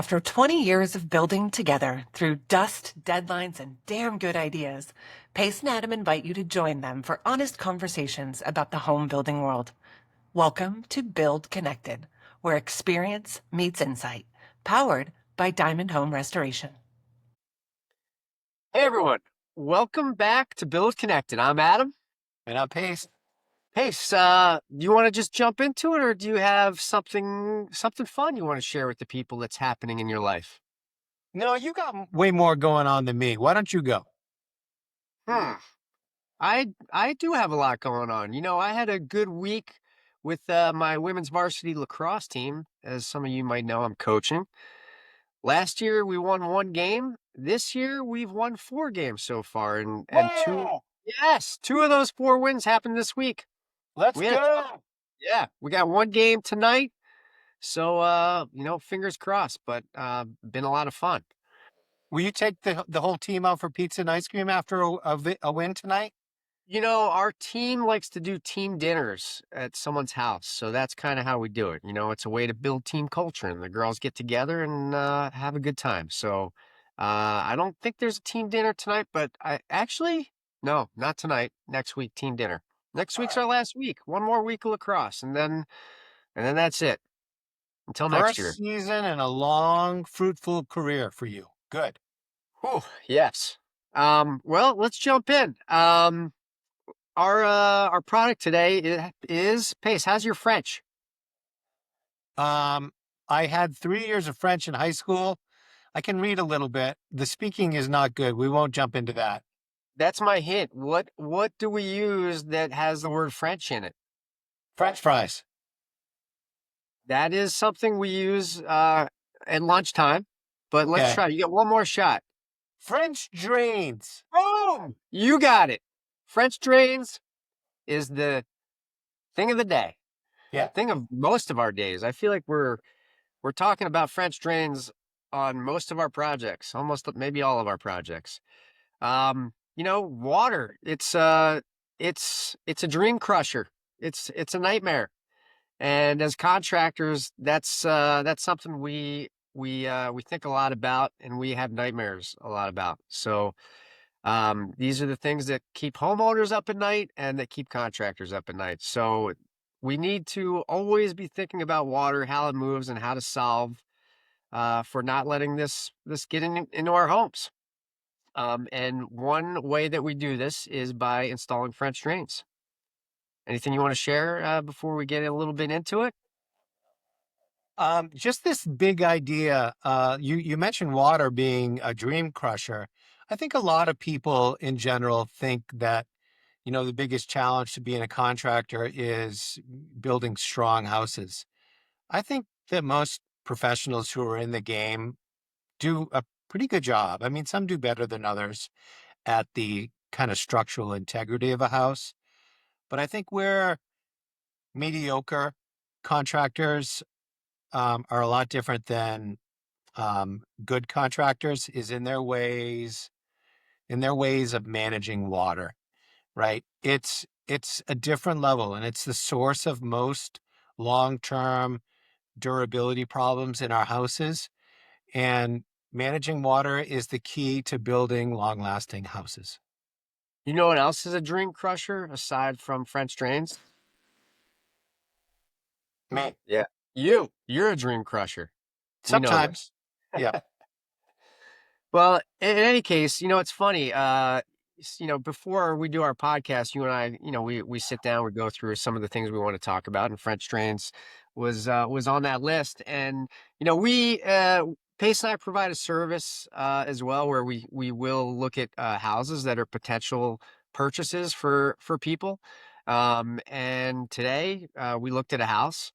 After 20 years of building together through dust, deadlines, and damn good ideas, Pace and Adam invite you to join them for honest conversations about the home building world. Welcome to Build Connected, where experience meets insight, powered by Diamond Home Restoration. Hey everyone, welcome back to Build Connected. I'm Adam. And I'm Pace. Pace, do you want to just jump into it, or do you have something fun you want to share with the people that's happening in your life? No, you got way more going on than me. Why don't you go? I do have a lot going on. I had a good week with my women's varsity lacrosse team. As some of you might know, I'm coaching. Last year we won 1 game. This year we've won 4 games so far, and Wow! two of those 4 wins happened this week. Let's We had go. Yeah, we got 1 game tonight. So, fingers crossed, but been a lot of fun. Will you take the whole team out for pizza and ice cream after a win tonight? Our team likes to do team dinners at someone's house. So that's kind of how we do it. It's a way to build team culture, and the girls get together and have a good time. So I don't think there's a team dinner tonight, but no, not tonight. Next week, team dinner. Next week's our last week. One more week of lacrosse, and then that's it. Until next year. First season and a long, fruitful career for you. Good. Whew, yes. Well, let's jump in. Our product today is Pace. How's your French? I had 3 years of French in high school. I can read a little bit. The speaking is not good. We won't jump into that. That's my hint. What do we use that has the word French in it? French fries. That is something we use at lunchtime. But let's Okay. try. You get one more shot. French drains. Boom! You got it. French drains is the thing of the day. Yeah. Thing of most of our days. I feel like we're talking about French drains on most of our projects, almost maybe all of our projects. Water. It's a dream crusher. It's a nightmare. And as contractors, that's something we think a lot about, and we have nightmares a lot about. So these are the things that keep homeowners up at night and that keep contractors up at night. So we need to always be thinking about water, how it moves, and how to solve for not letting this get into our homes. And one way that we do this is by installing French drains. Anything you want to share before we get a little bit into it? Just this big idea. You mentioned water being a dream crusher. I think a lot of people in general think that, the biggest challenge to being a contractor is building strong houses. I think that most professionals who are in the game do a pretty good job. I mean, some do better than others at the kind of structural integrity of a house. But I think where mediocre contractors are a lot different than good contractors is in their ways of managing water, right? It's a different level, and it's the source of most long-term durability problems in our houses. And managing water is the key to building long-lasting houses. You know what else is a dream crusher aside from French drains? Me. Yeah. You're a dream crusher. We know Sometimes. this. Yeah. Well, in any case, it's funny. Before we do our podcast, you and I, we sit down, we go through some of the things we want to talk about, and French drains was on that list. And we Pace and I provide a service as well where we will look at houses that are potential purchases for people. And today we looked at a house.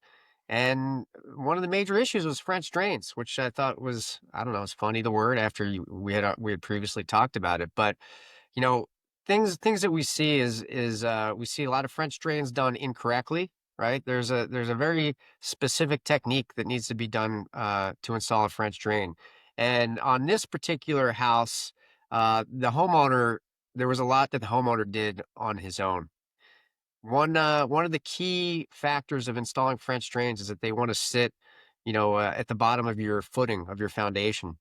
And one of the major issues was French drains, which I thought was, I don't know, it's funny, the word, after we had previously talked about it. But, you know, things that we see is we see a lot of French drains done incorrectly, right? There's a very specific technique that needs to be done to install a French drain. And on this particular house, there was a lot that the homeowner did on his own. One of the key factors of installing French drains is that they want to sit, at the bottom of your footing of your foundation.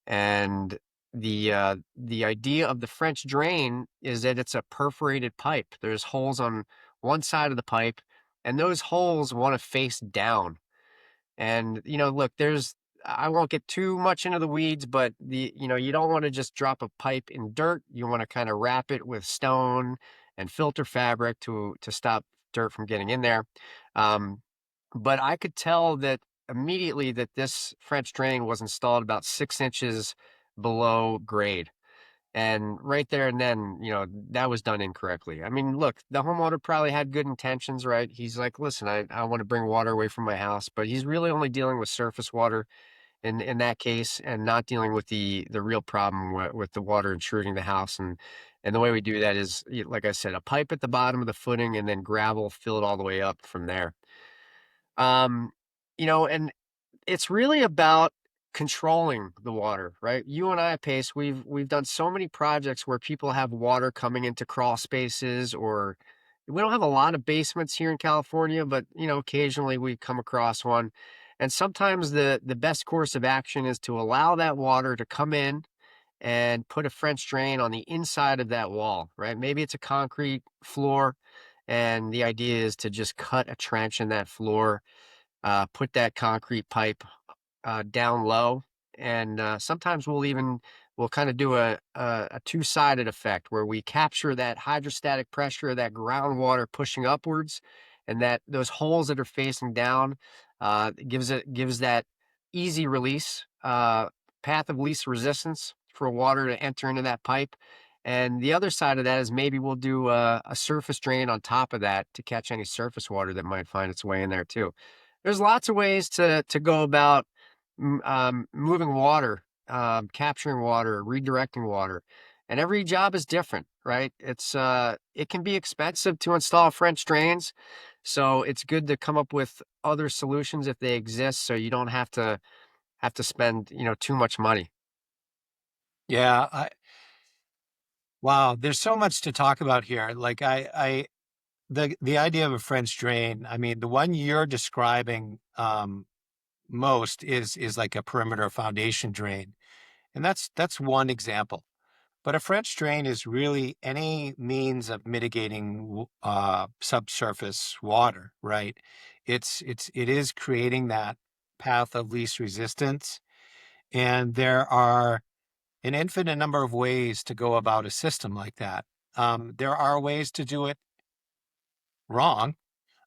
And the idea of the French drain is that it's a perforated pipe. There's holes on one side of the pipe, and those holes want to face down. And, look, I won't get too much into the weeds, but you don't want to just drop a pipe in dirt. You want to kind of wrap it with stone and filter fabric to stop dirt from getting in there. Um, but I could tell that immediately that this French drain was installed about 6 inches below grade. And right there and then, that was done incorrectly. I mean, look, the homeowner probably had good intentions, right? He's like, listen, I want to bring water away from my house, but he's really only dealing with surface water in that case, and not dealing with the real problem with the water intruding the house. And the way we do that is, like I said, a pipe at the bottom of the footing and then gravel, fill it all the way up from there. Um, and it's really about controlling the water, right? You and I, Pace, we've done so many projects where people have water coming into crawl spaces, or we don't have a lot of basements here in California, but occasionally we come across one. And sometimes the best course of action is to allow that water to come in and put a French drain on the inside of that wall, right? Maybe it's a concrete floor, and the idea is to just cut a trench in that floor, put that concrete pipe down low, and sometimes we'll kind of do a two-sided effect where we capture that hydrostatic pressure of that groundwater pushing upwards, and that those holes that are facing down gives that easy release path of least resistance for water to enter into that pipe. And the other side of that is maybe we'll do a surface drain on top of that to catch any surface water that might find its way in there too. There's lots of ways to go about moving water, capturing water, redirecting water, and every job is different, right? It can be expensive to install French drains, so it's good to come up with other solutions if they exist, so you don't have to spend too much money. Yeah, wow, there's so much to talk about here. Like the idea of a French drain, I mean, the one you're describing most is like a perimeter foundation drain. And that's one example. But a French drain is really any means of mitigating subsurface water, right? It is creating that path of least resistance. And there are an infinite number of ways to go about a system like that. There are ways to do it wrong,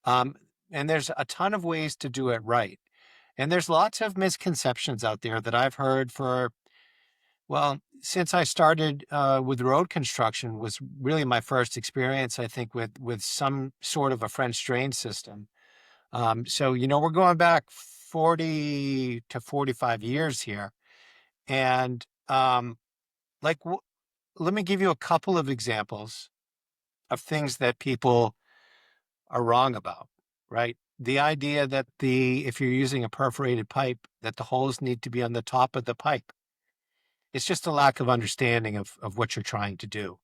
um, and there's a ton of ways to do it right. And there's lots of misconceptions out there that I've heard well, since I started with road construction was really my first experience, I think, with some sort of a French drain system. So, we're going back 40 to 45 years here. And like, let me give you a couple of examples of things that people are wrong about, right? The idea that if you're using a perforated pipe, that the holes need to be on the top of the pipe. It's just a lack of understanding of what you're trying to do,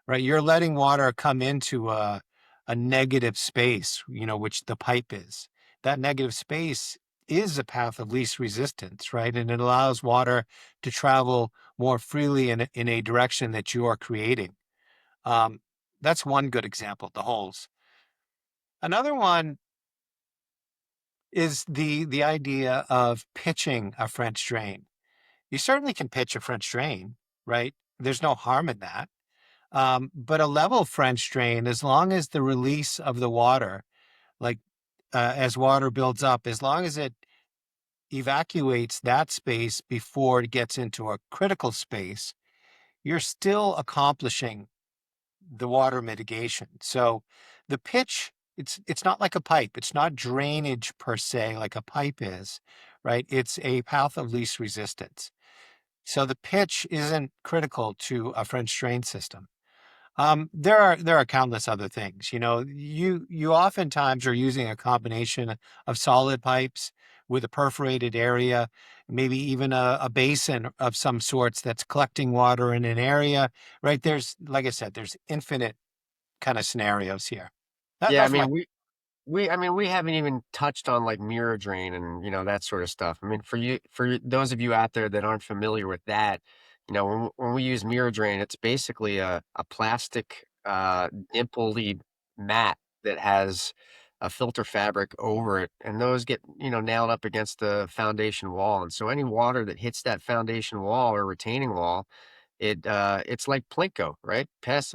right? You're letting water come into a negative space, which the pipe is. That negative space is a path of least resistance, right? And it allows water to travel more freely in a direction that you are creating. Um, that's one good example, the holes. Another one is the idea of pitching a French drain. You certainly can pitch a French drain, right? There's no harm in that. But a level French drain, as long as the release of the water, like as water builds up, as long as it evacuates that space before it gets into a critical space, you're still accomplishing the water mitigation. So the pitch, it's not like a pipe. It's not drainage per se, like a pipe is, right? It's a path of least resistance. So the pitch isn't critical to a French drain system. There are countless other things. You oftentimes are using a combination of solid pipes with a perforated area, maybe even a basin of some sorts that's collecting water in an area, right? Like I said, there's infinite kind of scenarios here. Yeah, I That's my mean, I mean, we haven't even touched on like mirror drain and that sort of stuff. I mean, those of you out there that aren't familiar with that, when we use mirror drain, it's basically a plastic dimpled mat that has a filter fabric over it, and those get nailed up against the foundation wall, and so any water that hits that foundation wall or retaining wall, it's like Plinko, right? Path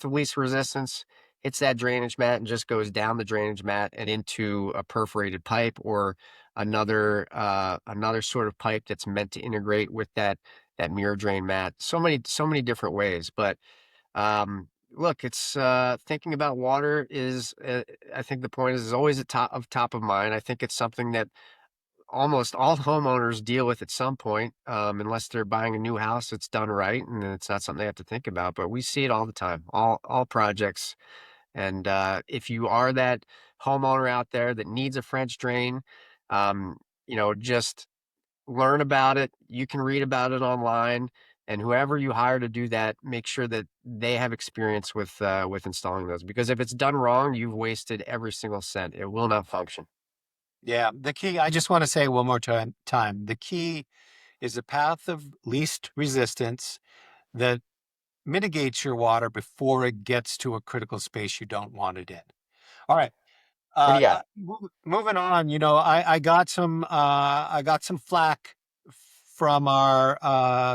of least resistance hits that drainage mat and just goes down the drainage mat and into a perforated pipe or another sort of pipe that's meant to integrate with that mirror drain mat. So many different ways, but look, it's thinking about water is I think the point is always at top of mind. I think it's something that almost all homeowners deal with at some point, unless they're buying a new house that's done right, and it's not something they have to think about. But we see it all the time, all projects. And if you are that homeowner out there that needs a French drain, just learn about it. You can read about it online, and whoever you hire to do that, make sure that they have experience with installing those. Because if it's done wrong, you've wasted every single cent. It will not function. Yeah, the key, I just want to say one more time, the key is a path of least resistance that mitigates your water before it gets to a critical space you don't want it in. All right. What do you got? Moving on, I got some flack from our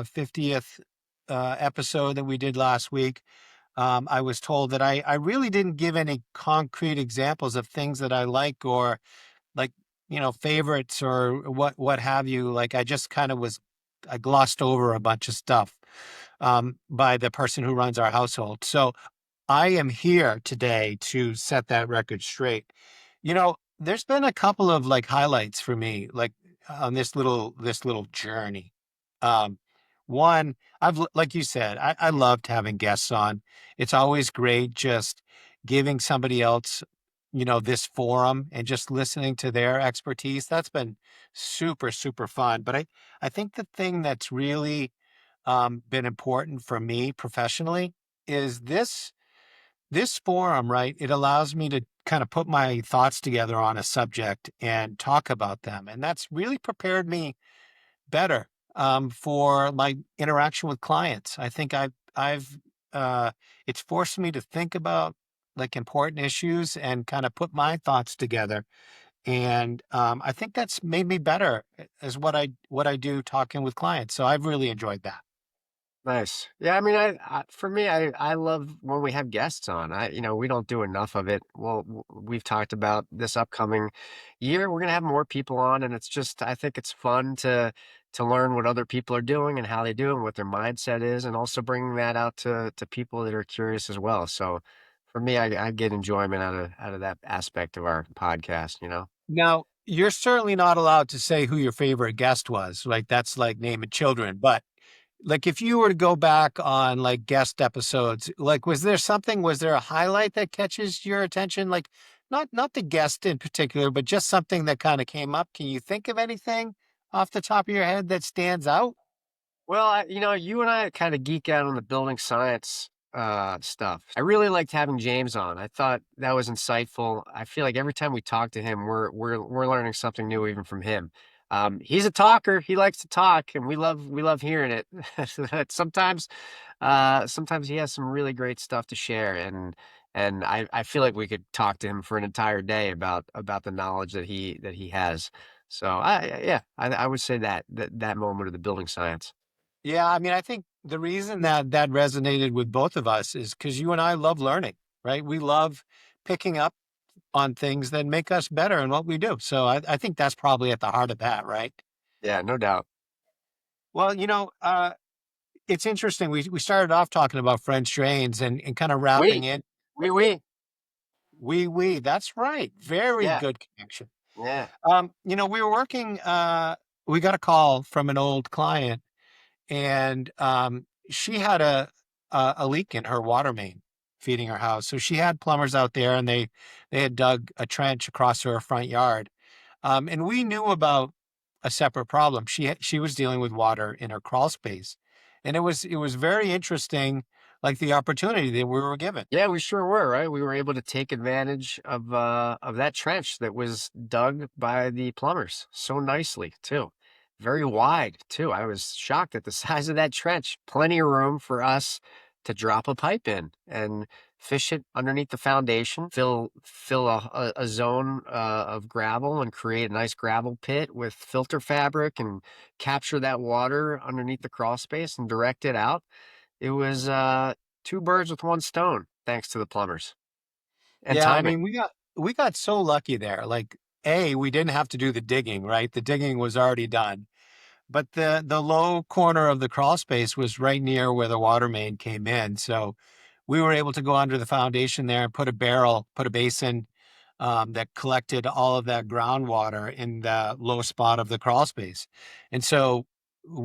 50th episode that we did last week. I was told that I really didn't give any concrete examples of things that I like, or like, favorites or what have you. Like, I glossed over a bunch of stuff by the person who runs our household. So I am here today to set that record straight. There's been a couple of like highlights for me, like on this little journey. Um, One, like you said, I loved having guests on. It's always great just giving somebody else, this forum and just listening to their expertise. That's been super, super fun. But I think the thing that's really been important for me professionally is this forum, right? It allows me to kind of put my thoughts together on a subject and talk about them. And that's really prepared me better for my interaction with clients. I think uh, it's forced me to think about like important issues and kind of put my thoughts together. And I think that's made me better as what I do talking with clients. So I've really enjoyed that. Nice. Yeah, I mean, for me, I love when we have guests on. We don't do enough of it. Well, we've talked about this upcoming year. We're gonna have more people on, and I think it's fun to learn what other people are doing and how they do it and what their mindset is, and also bringing that out to people that are curious as well. So, for me, I get enjoyment out of that aspect of our podcast. Now, you're certainly not allowed to say who your favorite guest was. Like that's like naming children. But like if you were to go back on like guest episodes, like was there a highlight that catches your attention? Like not the guest in particular, but just something that kind of came up. Can you think of anything off the top of your head that stands out? Well, you and I kind of geek out on the building science stuff. I really liked having James on. I thought that was insightful. I feel like every time we talk to him, we're learning something new even from him. He's a talker. He likes to talk, and we love hearing it. Sometimes he has some really great stuff to share, and I feel like we could talk to him for an entire day about the knowledge that he has. So yeah, I would say that moment of the building science. Yeah, I mean, I think the reason that resonated with both of us is because you and I love learning, right? We love picking up on things that make us better in what we do. So I think that's probably at the heart of that, right? Yeah, no doubt. Well, it's interesting. We started off talking about French drains and kind of wrapping We, in. we. We, that's right. Very Yeah, good connection. yeah. We were working, we got a call from an old client, and she had a leak in her water main feeding her house. So she had plumbers out there, and they had dug a trench across her front yard. And we knew about a separate problem. She was dealing with water in her crawl space, and it was very interesting. like the opportunity that we were given. Yeah, we sure were, right? We were able to take advantage of that trench that was dug by the plumbers so nicely too. Very wide too. I was shocked at the size of that trench. Plenty of room for us to drop a pipe in and fish it underneath the foundation, fill a zone of gravel and create a nice gravel pit with filter fabric and capture that water underneath the crawl space and direct it out. It was two birds with one stone, thanks to the plumbers and Yeah, I timing. mean, we got so lucky there. Like, we didn't have to do the digging, right? The digging was already done. But the low corner of the crawl space was right near where the water main came in. So we were able to go under the foundation there and put a basin that collected all of that groundwater in the low spot of the crawl space. And so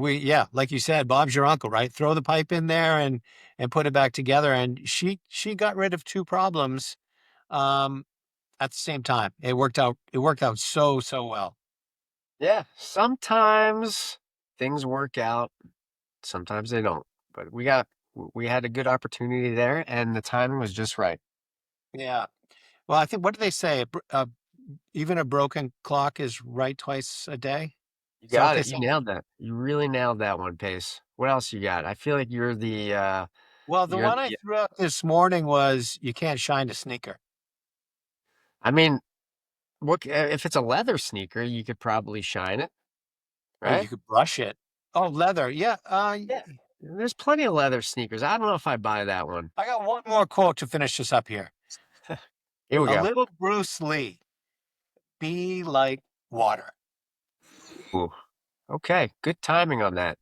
yeah, like you said, Bob's your uncle, right? Throw the pipe in there and put it back together. And she got rid of two problems um, at the same time. It worked out so well. Yeah, sometimes things work out, sometimes they don't. But we had a good opportunity there, and the timing was just right. Yeah. Well, I think, what do they say? Even a broken clock is right twice a day. You Is that what got they it. You say? nailed that. You really nailed that one, Pace. What else you got? I feel like Well, the you're one I the. threw out this morning was you can't shine a sneaker. I mean, if it's a leather sneaker, you could probably shine it, Oh, right? you could brush it. Oh, leather. Yeah. Yeah. There's plenty of leather sneakers. I don't know if I buy that one. I got one more quote to finish this up here. Here we A go. little Bruce Lee, be like water. Ooh, okay, good timing on that.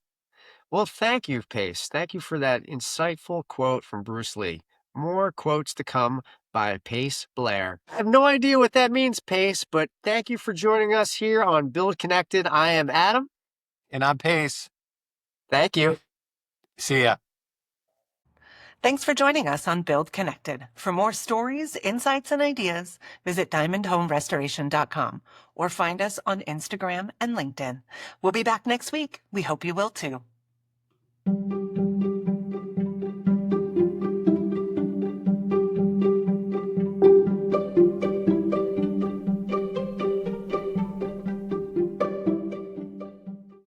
Well, thank you, Pace. Thank you for that insightful quote from Bruce Lee. More quotes to come by Pace Blair. I have no idea what that means, Pace, but thank you for joining us here on Build Connected. I am Adam. And on pace. Thank you. See ya. Thanks for joining us on Build Connected. For more stories, insights, and ideas, visit diamondhomerestoration.com or find us on Instagram and LinkedIn. We'll be back next week. We hope you will too.